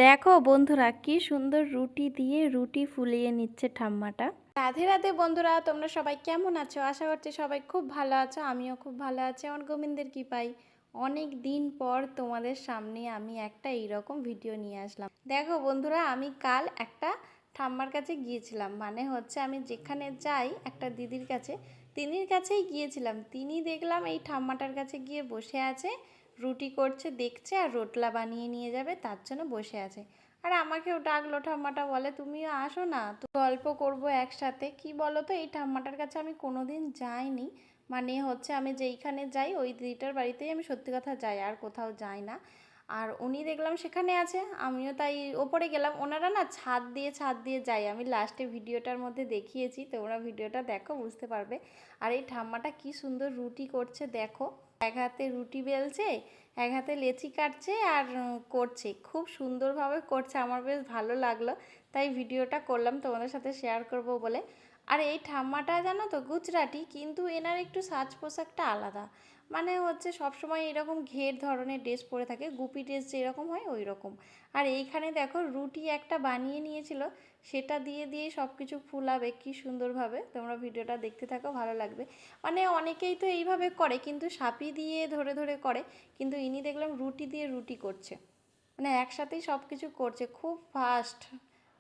দেখো বন্ধুরা কি সুন্দর রুটি দিয়ে রুটি ফুলিয়ে নিচ্ছে ঠাম্মাটা। রাধে রাধে বন্ধুরা, তোমরা সবাই কেমন আছো? আশা করছি সবাই খুব ভালো আছো। আমিও খুব ভালো আছি আমার গোবিন্দের কৃপায়। অনেক দিন পর তোমাদের সামনে আমি একটা এইরকম ভিডিও নিয়ে আসলাম। দেখো বন্ধুরা, আমি কাল একটা ঠাম্মার কাছে গিয়েছিলাম, মানে হচ্ছে আমি যেখানে যাই একটা দিদির কাছে, তিনির কাছেই গিয়েছিলাম। তিনি দেখলাম এই ঠাম্মাটার কাছে গিয়ে বসে আছে, রুটি করছে দেখছে আর রোটলা বানিয়ে নিয়ে যাবে তার জন্য বসে আছে। আর আমাকেও ডাকলো, ঠাম্মাটা বলে তুমিও আসো না, তো গল্প করব একসাথে। কি বলো তো, এই ঠাম্মাটার কাছে আমি কোনোদিন যাইনি, মানে হচ্ছে আমি যেইখানে যাই ওই দিদিটার বাড়িতেই আমি সত্যি কথা যাই, আর কোথাও যাই না। আর উনি দেখলাম সেখানে আছে, আমিও তাই ওপরে গেলাম। ওনারা না ছাদ দিয়ে যায়, আমি লাস্টে ভিডিওটার মধ্যে দেখিয়েছি, তোমরা ভিডিওটা দেখো বুঝতে পারবে। আর এই ঠাম্মাটা কি সুন্দর রুটি করছে দেখো, এক হাতে রুটি বেলছে, এক হাতে লেচি কাটছে আর করছে, খুব সুন্দরভাবে করছে। আমার বেশ ভালো লাগলো, তাই ভিডিওটা করলাম তোমাদের সাথে শেয়ার করব বলে। আর এই ঠাম্মাটা জানো তো গুজরাটি, কিন্তু এনার একটু সাজ পোশাকটা আলাদা, মানে হচ্ছে সবসময় এরকম ঘের ধরনের ড্রেস পরে থাকে, গুপি ড্রেস যেরকম হয় ওই রকম। আর এইখানে দেখো রুটি একটা বানিয়ে নিয়েছিল, সেটা দিয়ে দিয়ে সব কিছু ফুলাবে কি সুন্দরভাবে। তোমরা ভিডিওটা দেখতে থাকো, ভালো লাগবে। মানে অনেকেই তো এইভাবে করে, কিন্তু সাপি দিয়ে ধরে ধরে করে, কিন্তু ইনি দেখলাম রুটি দিয়ে রুটি করছে, মানে একসাথেই সব কিছু করছে, খুব ফাস্ট।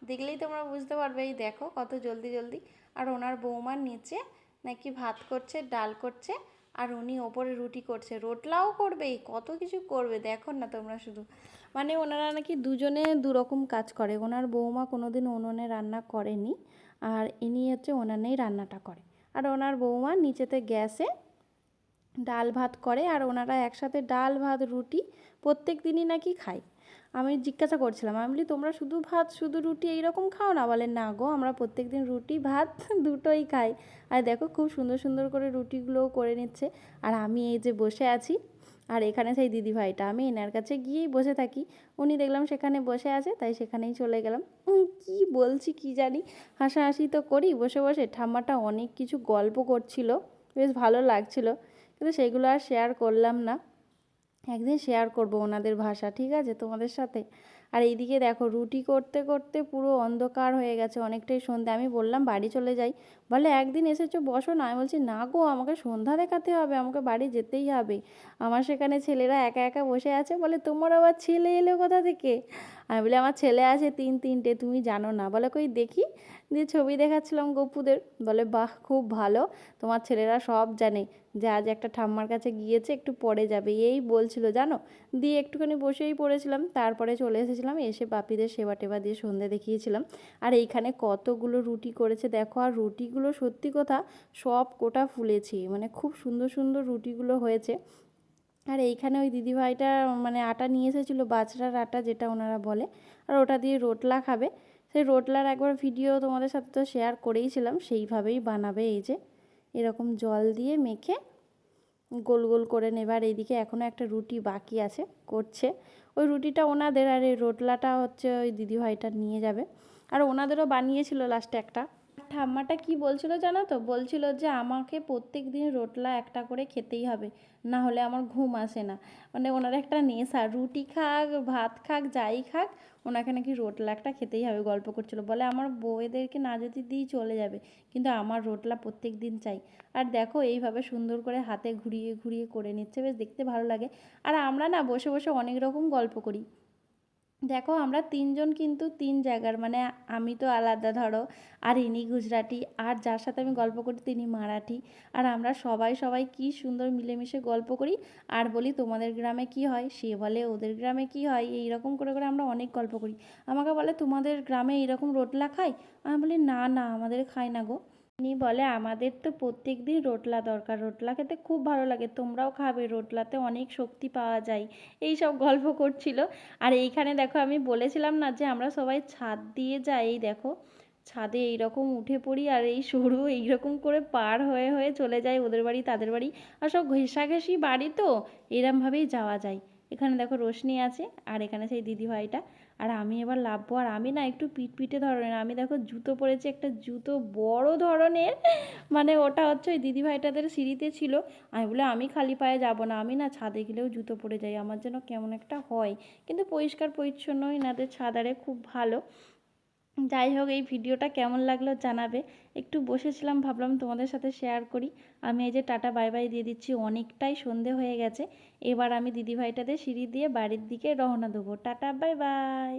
দেখলেই তোমরা বুঝতে পারবে, এই দেখো কত জলদি জলদি। আর ওনার বৌমার নিচে নাকি ভাত করছে, ডাল করছে, আর উনি ওপরে রুটি করছে, রোটলাও করবে, কত কিছু করবে দেখো না তোমরা শুধু। মানে ওনারা নাকি দুজনে দুরকম কাজ করে, ওনার বৌমা কোনোদিন উনুনে রান্না করেনি, আর ইনি হচ্ছে উনানেই রান্নাটা করে। আর ওনার বৌমা নিচেতে গ্যাসে ডাল ভাত করে, আর ওনারা একসাথে ডাল ভাত রুটি প্রত্যেক দিনই নাকি খায়। আমি জিজ্ঞাসা করছিলাম, আমি বলি তোমরা শুধু ভাত শুধু রুটি এইরকম খাও না? বলে না গো, আমরা প্রত্যেক দিন রুটি ভাত দুটোই খাই। আর দেখো খুব সুন্দর সুন্দর করে রুটিগুলোও করে নিচ্ছে। আর আমি এই যে বসে আছি, আর এখানে সেই দিদিভাইটা, আমি এনার কাছে গিয়েই বসে থাকি, উনি দেখলাম সেখানে বসে আছে, তাই সেখানেই চলে গেলাম। কি বলছি কি জানি, হাসাহাসি তো করি বসে বসে। ঠাম্মাটা অনেক কিছু গল্প করছিল, বেশ ভালো লাগছিল, কিন্তু সেইগুলো আর শেয়ার করলাম না। একদিন শেয়ার করব ওনাদের ভাষা, ঠিক আছে তোমাদের সাথে। আর এইদিকে দেখো রুটি করতে করতে পুরো অন্ধকার হয়ে গেছে, অনেকটাই সন্ধ্যা। আমি বললাম বাড়ি চলে যাই, বলে একদিন এসেছো বসো না। আমি বলছি না গো, আমাকে সন্ধ্যা দেখাতে হবে, আমাকে বাড়ি যেতেই হবে। আমার সেখানে ছেলেরা একা একা বসে আছে, বলে তোমার আবার ছেলে এলো কোথা থেকে? আমি বলি আমার ছেলে আছে তিনটে, তুমি জানো না? বলে কই দেখি। দিয়ে ছবি দেখাচ্ছিলাম গপুদের, বলে বাহ খুব ভালো, তোমার ছেলেরা সব জানে যে আজ একটা ঠাম্মার কাছে গিয়েছে, একটু পরে যাবে, এই বলছিল জানো। দিয়ে একটুখানি বসেই পড়েছিলাম, তারপরে চলে এসেছিলাম, এসে বাপিদের সেবা টেবা দিয়ে সন্ধে দেখিয়েছিলাম। আর এইখানে কতগুলো রুটি করেছে দেখো, আর রুটিগুলো সত্যি কথা সব কোটা ফুলেছে, মানে খুব সুন্দর সুন্দর রুটিগুলো হয়েছে। আর এইখানে ওই দিদিভাইটা মানে আটা নিয়ে এসেছিলো, বাজরার আটা যেটা ওনারা বলে, আর ওটা দিয়ে রোটলা খাবে। সেই রোটলার একবার ভিডিও তোমাদের সাথে তো শেয়ার করেইছিলাম, সেইভাবেই বানাবে। এই যে এরকম জল দিয়ে মেখে গোল গোল করে নেবে। আর এইদিকে এখনও একটা রুটি বাকি আছে, করছে। ওই রুটিটা ওনাদের, আর এই রোটলাটা হচ্ছে ওই দিদিভাইটা নিয়ে যাবে। আর ওনাদেরও বানিয়েছিল লাস্টে একটা। ঠাম্মাটা কি বলছিল জানো তো, বলছিল যে আমাকে প্রত্যেক দিন রোটলা একটা করে খেতেই হবে, না হলে আমার ঘুম আসে না। মানে ওনার একটা নেশা, রুটি খাক ভাত খাক যাই খাক, ওনাকে নাকি রোটলা একটা খেতেই হবে। গল্প করছিল, বলে আমার বউদেরকে না যদি দিই চলে যাবে, কিন্তু আমার রোটলা প্রত্যেক দিন চাই। আর দেখো এইভাবে সুন্দর করে হাতে ঘুরিয়ে ঘুরিয়ে করে নিচ্ছে, বেশ দেখতে ভালো লাগে। আর আমরা না বসে বসে অনেক রকম গল্প করি। দেখো আমরা তিনজন কিন্তু তিন জায়গার, মানে আমি তো আলাদা ধরো, আর ইনি গুজরাটি, আর যার সাথে আমি গল্প করি তিনি মারাঠি। আর আমরা সবাই সবাই কি সুন্দর মিলেমিশে গল্প করি। আর বলি তোমাদের গ্রামে কি হয়, সে বলে ওদের গ্রামে কি হয়, এই রকম করে করে আমরা অনেক গল্প করি। আমাকে বলে তোমাদের গ্রামে এইরকম রোটলা খায়? আমি বলি না না, আমাদের খায় না গো। উনি বলে আমাদের তো প্রত্যেক দিন রোটলা দরকার, রোটলা খেতে খুব ভালো লাগে, তোমরাও খাবে, রোটলাতে অনেক শক্তি পাওয়া যায়। এই সব গল্প করছিল। আর এইখানে দেখো আমি বলেছিলাম না যে আমরা সবাই ছাদ দিয়ে যাই, এই দেখো ছাদে এইরকম উঠে পড়ি, আর এই সরু এইরকম করে পার হয়ে হয়ে চলে যায় ওদের বাড়ি তাদের বাড়ি। আর সব ঘেঁষাঘেঁষি বাড়ি তো, এরমভাবেই যাওয়া যায়। এখানে দেখো রোশনি আছে, আর এখানে সেই দিদিভাইটা। আর আমি এবার নামবো। আর আমি না একটু পিটপিটে ধরনের, আমি দেখো জুতো পরেছি, একটা জুতো বড় ধরনের, মানে ওটা হচ্ছে ওই দিদিভাইটাদের সিঁড়িতে ছিল। আমি বলে আমি খালি পায়ে যাব না, আমি না ছাদে গেলেও জুতো পরে যাই, আমার যেন কেমন একটা হয়। কিন্তু পরিষ্কার পরিচ্ছন্ন এনাদের ছাদ আরে খুব ভালো। যাই হোক, এই ভিডিওটা কেমন লাগলো জানাবে। একটু বসেছিলাম, ভাবলাম তোমাদের সাথে শেয়ার করি। আমি এই যে টাটা বাই বাই দিয়ে দিচ্ছি, অনেকটাই সন্ধে হয়ে গেছে। এবার আমি দিদিভাইটাদের সিঁড়ি দিয়ে বাড়ির দিকে রওনা দেবো। Tata bye bye.